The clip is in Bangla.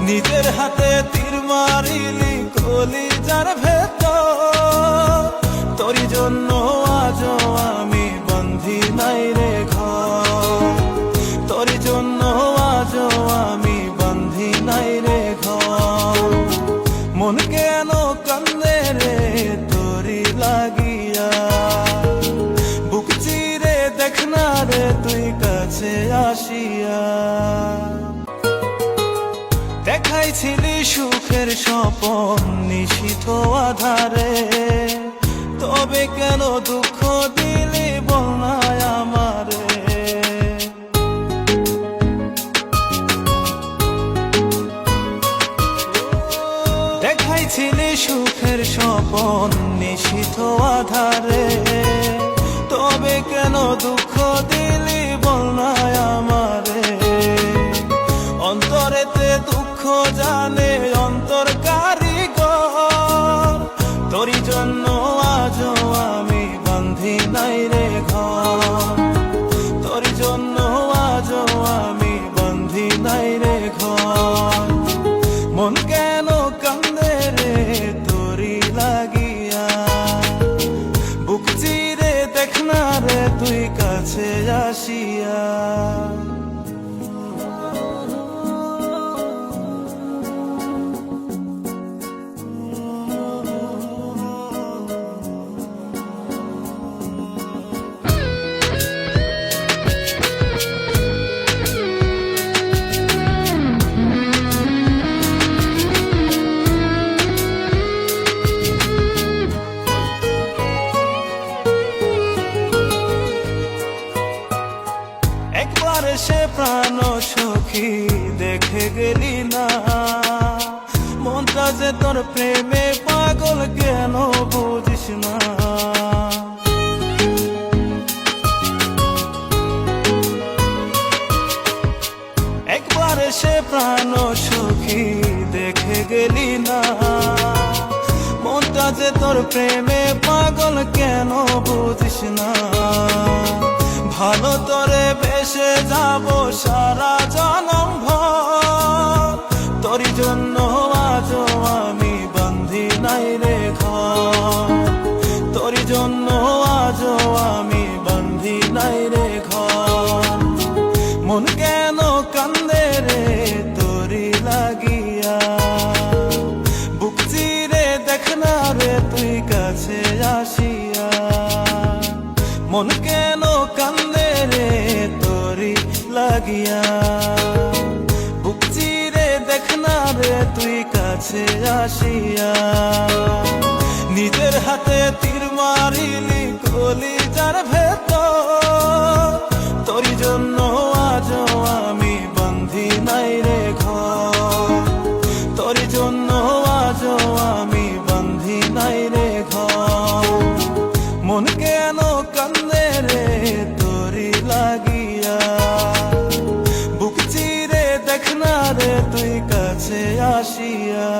নিজের হাতে তীর মারিলি কলিজার ভেতর, তোরই জন্য আজও আমি বন্ধি নাই রে ঘর, তোরই জন্য আজও আমি বন্ধি নাই রে ঘর। মন কেন কান্দে রে তোরি লাগিয়া, বুক চিরে দেখ না রে তুই কাছে আসিয়া। দেখাইছিলি সুখের স্বপন নিশীথ আধারে, তবে কেন দুঃখ দিলি বল না আমারে। দেখাইছিলি সুখের স্বপন নিশীথ আধারে, তবে কেন দুঃখ দিলি বল না আমারে। অন্তরেতে দুঃখ জানে অন্তর কারিগর, তোরই জন্য আজও আমি বন্ধি নাই রে ঘর, তোরই জন্য আজও আমি বন্ধি নাই রে ঘর। মন কেন কান্দে রে তোরি লাগিয়া, বুক চিরে দেখ না রে তুই কাছে আসিয়া। একবার সে প্রাণ সখী দেখে গেলি না, মনটা যে তোর প্রেমে পাগল কেন বুঝিস না। একবার সে প্রাণ সখী দেখে গেলি না, মনটা যে তোর প্রেমে পাগল কেন বুঝিস না। ভালো তোরে বেসে যাব সারা জনম ভর, তোরই জন্য আজও আমি বন্ধি নাই রে ঘর, তোরই জন্য আজও আমি বন্ধি নাই রে ঘর। মন কেন কান্দে রে তোরি লাগিয়া, বুক চিরে দেখ না রে তুই কাছে আসিয়া। মন কেন কান্দে রে তোরি লাগিয়া, বুক চিরে দেখ না রে তুই কাছে আসিয়া। নিজের হাতে তীর মারিলি কলিজার ভেতর, তোরই জন্য আজও আমি বন্ধি নাই রে ঘর, তোরই জন্য আজও আমি বন্ধি নাই রে ঘর। মন কেন কান্দে রে তোরি লাগিয়া, বুক চিরে দেখ না রে তুই কাছে আসিয়া।